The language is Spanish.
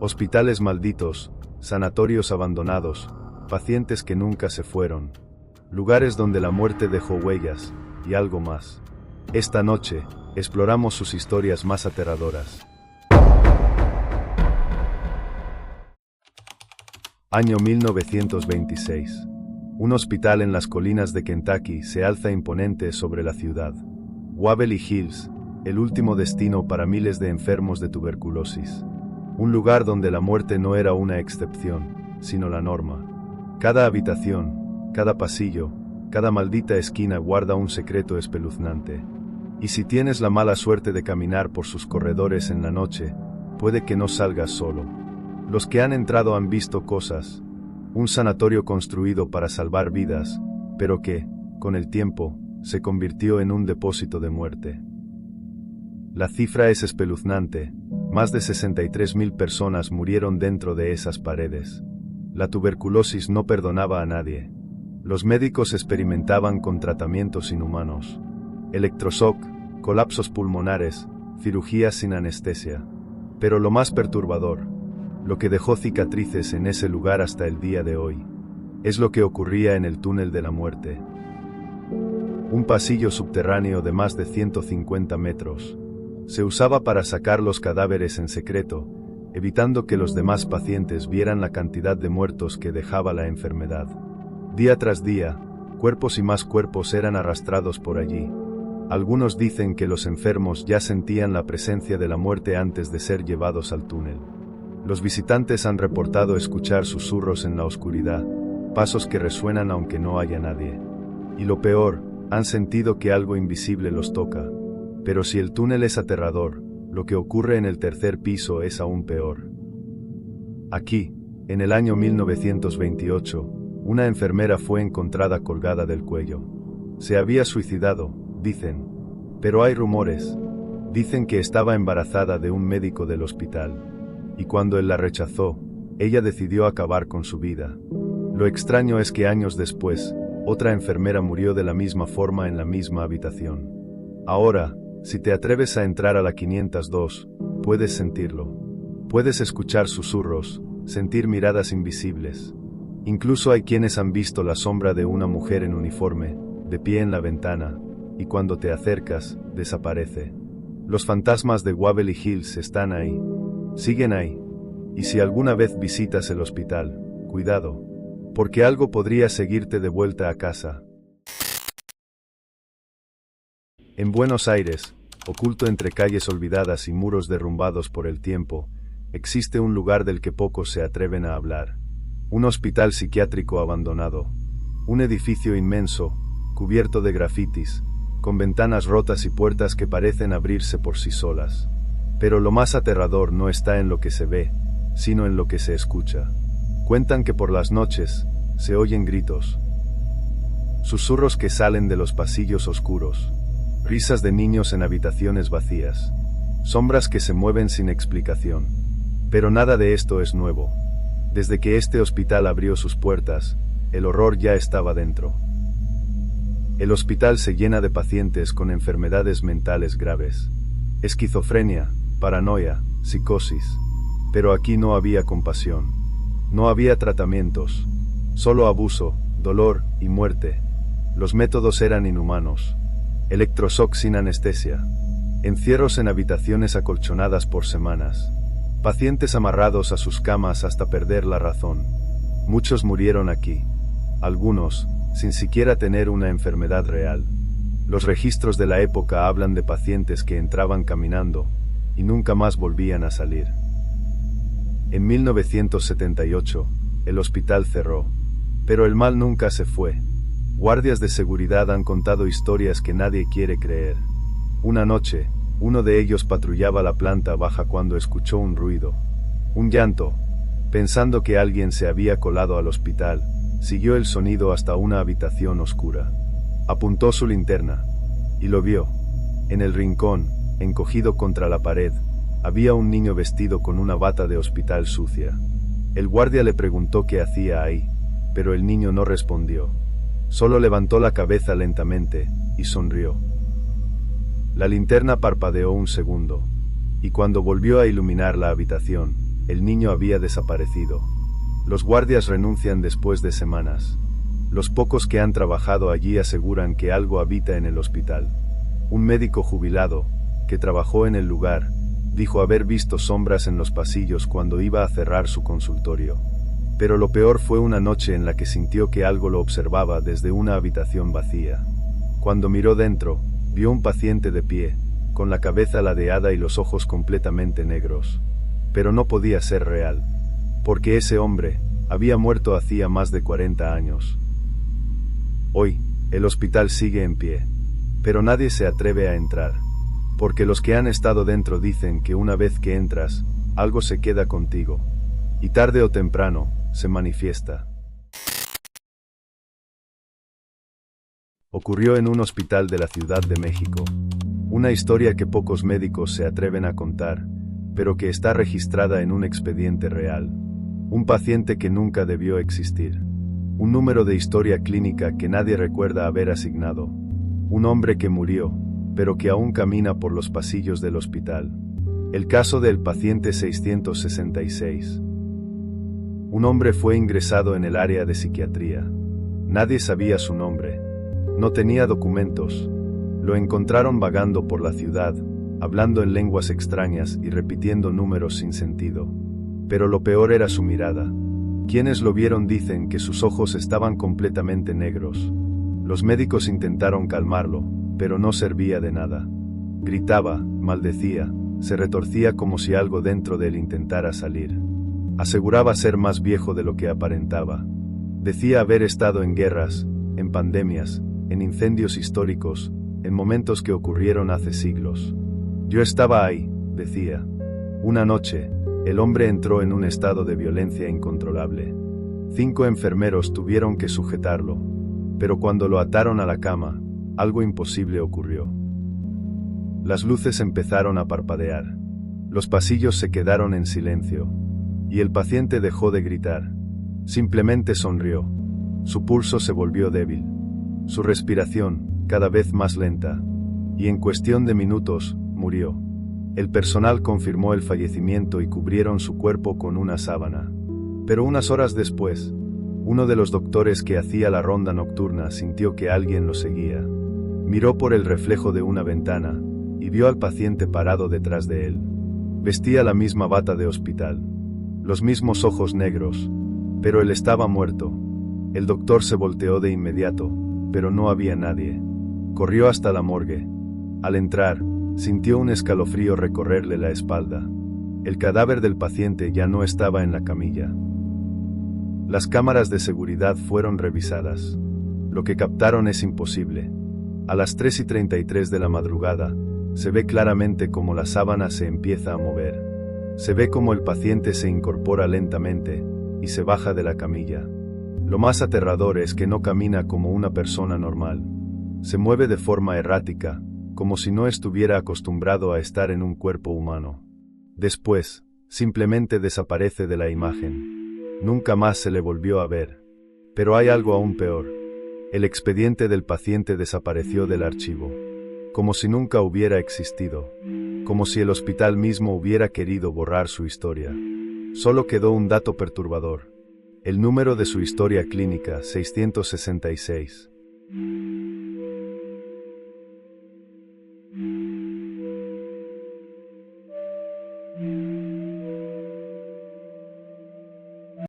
Hospitales malditos, sanatorios abandonados, pacientes que nunca se fueron, lugares donde la muerte dejó huellas, y algo más. Esta noche, exploramos sus historias más aterradoras. Año 1926. Un hospital en las colinas de Kentucky se alza imponente sobre la ciudad. Waverly Hills, el último destino para miles de enfermos de tuberculosis. Un lugar donde la muerte no era una excepción, sino la norma. Cada habitación, cada pasillo, cada maldita esquina guarda un secreto espeluznante. Y si tienes la mala suerte de caminar por sus corredores en la noche, puede que no salgas solo. Los que han entrado han visto cosas. Un sanatorio construido para salvar vidas, pero que, con el tiempo, se convirtió en un depósito de muerte. La cifra es espeluznante. Más de 63.000 personas murieron dentro de esas paredes. La tuberculosis no perdonaba a nadie. Los médicos experimentaban con tratamientos inhumanos. Electroshock, colapsos pulmonares, cirugías sin anestesia. Pero lo más perturbador, lo que dejó cicatrices en ese lugar hasta el día de hoy, es lo que ocurría en el túnel de la muerte. Un pasillo subterráneo de más de 150 metros. Se usaba para sacar los cadáveres en secreto, evitando que los demás pacientes vieran la cantidad de muertos que dejaba la enfermedad. Día tras día, cuerpos y más cuerpos eran arrastrados por allí. Algunos dicen que los enfermos ya sentían la presencia de la muerte antes de ser llevados al túnel. Los visitantes han reportado escuchar susurros en la oscuridad, pasos que resuenan aunque no haya nadie. Y lo peor, han sentido que algo invisible los toca. Pero si el túnel es aterrador, lo que ocurre en el tercer piso es aún peor. Aquí, en el año 1928, una enfermera fue encontrada colgada del cuello. Se había suicidado, dicen. Pero hay rumores. Dicen que estaba embarazada de un médico del hospital. Y cuando él la rechazó, ella decidió acabar con su vida. Lo extraño es que años después, otra enfermera murió de la misma forma en la misma habitación. Ahora, si te atreves a entrar a la 502, puedes sentirlo. Puedes escuchar susurros, sentir miradas invisibles. Incluso hay quienes han visto la sombra de una mujer en uniforme, de pie en la ventana, y cuando te acercas, desaparece. Los fantasmas de Waverly Hills están ahí. Siguen ahí. Y si alguna vez visitas el hospital, cuidado, porque algo podría seguirte de vuelta a casa. En Buenos Aires, oculto entre calles olvidadas y muros derrumbados por el tiempo, existe un lugar del que pocos se atreven a hablar. Un hospital psiquiátrico abandonado. Un edificio inmenso, cubierto de grafitis, con ventanas rotas y puertas que parecen abrirse por sí solas. Pero lo más aterrador no está en lo que se ve, sino en lo que se escucha. Cuentan que por las noches, se oyen gritos. Susurros que salen de los pasillos oscuros. Risas de niños en habitaciones vacías. Sombras que se mueven sin explicación. Pero nada de esto es nuevo. Desde que este hospital abrió sus puertas, el horror ya estaba dentro. El hospital se llena de pacientes con enfermedades mentales graves. Esquizofrenia, paranoia, psicosis. Pero aquí no había compasión. No había tratamientos. Solo abuso, dolor y muerte. Los métodos eran inhumanos. Electroshock sin anestesia. Encierros en habitaciones acolchonadas por semanas. Pacientes amarrados a sus camas hasta perder la razón. Muchos murieron aquí. Algunos, sin siquiera tener una enfermedad real. Los registros de la época hablan de pacientes que entraban caminando y nunca más volvían a salir. En 1978, el hospital cerró. Pero el mal nunca se fue. Guardias de seguridad han contado historias que nadie quiere creer. Una noche, uno de ellos patrullaba la planta baja cuando escuchó un ruido. Un llanto. Pensando que alguien se había colado al hospital, siguió el sonido hasta una habitación oscura. Apuntó su linterna. Y lo vio. En el rincón, encogido contra la pared, había un niño vestido con una bata de hospital sucia. El guardia le preguntó qué hacía ahí, pero el niño no respondió. Solo levantó la cabeza lentamente, y sonrió. La linterna parpadeó un segundo, y cuando volvió a iluminar la habitación, el niño había desaparecido. Los guardias renuncian después de semanas. Los pocos que han trabajado allí aseguran que algo habita en el hospital. Un médico jubilado, que trabajó en el lugar, dijo haber visto sombras en los pasillos cuando iba a cerrar su consultorio. Pero lo peor fue una noche en la que sintió que algo lo observaba desde una habitación vacía. Cuando miró dentro, vio un paciente de pie, con la cabeza ladeada y los ojos completamente negros. Pero no podía ser real, porque ese hombre había muerto hacía más de 40 años. Hoy, el hospital sigue en pie, pero nadie se atreve a entrar, porque los que han estado dentro dicen que una vez que entras, algo se queda contigo, y tarde o temprano, se manifiesta. Ocurrió en un hospital de la Ciudad de México, una historia que pocos médicos se atreven a contar, pero que está registrada en un expediente real. Un paciente que nunca debió existir. Un número de historia clínica que nadie recuerda haber asignado. Un hombre que murió, pero que aún camina por los pasillos del hospital. El caso del paciente 666. Un hombre fue ingresado en el área de psiquiatría. Nadie sabía su nombre. No tenía documentos. Lo encontraron vagando por la ciudad, hablando en lenguas extrañas y repitiendo números sin sentido. Pero lo peor era su mirada. Quienes lo vieron dicen que sus ojos estaban completamente negros. Los médicos intentaron calmarlo, pero no servía de nada. Gritaba, maldecía, se retorcía como si algo dentro de él intentara salir. Aseguraba ser más viejo de lo que aparentaba. Decía haber estado en guerras, en pandemias, en incendios históricos, en momentos que ocurrieron hace siglos. Yo estaba ahí, decía. Una noche, el hombre entró en un estado de violencia incontrolable. 5 enfermeros tuvieron que sujetarlo, pero cuando lo ataron a la cama, algo imposible ocurrió. Las luces empezaron a parpadear. Los pasillos se quedaron en silencio, y el paciente dejó de gritar. Simplemente sonrió. Su pulso se volvió débil. Su respiración, cada vez más lenta, y en cuestión de minutos, murió. El personal confirmó el fallecimiento y cubrieron su cuerpo con una sábana. Pero unas horas después, uno de los doctores que hacía la ronda nocturna sintió que alguien lo seguía. Miró por el reflejo de una ventana, y vio al paciente parado detrás de él. Vestía la misma bata de hospital, los mismos ojos negros, pero él estaba muerto. El doctor se volteó de inmediato, pero no había nadie. Corrió hasta la morgue. Al entrar, sintió un escalofrío recorrerle la espalda. El cadáver del paciente ya no estaba en la camilla. Las cámaras de seguridad fueron revisadas. Lo que captaron es imposible. A las 3:33 de la madrugada, se ve claramente cómo la sábana se empieza a mover. Se ve cómo el paciente se incorpora lentamente, y se baja de la camilla. Lo más aterrador es que no camina como una persona normal. Se mueve de forma errática, como si no estuviera acostumbrado a estar en un cuerpo humano. Después, simplemente desaparece de la imagen. Nunca más se le volvió a ver. Pero hay algo aún peor. El expediente del paciente desapareció del archivo. Como si nunca hubiera existido. Como si el hospital mismo hubiera querido borrar su historia. Solo quedó un dato perturbador. El número de su historia clínica, 666.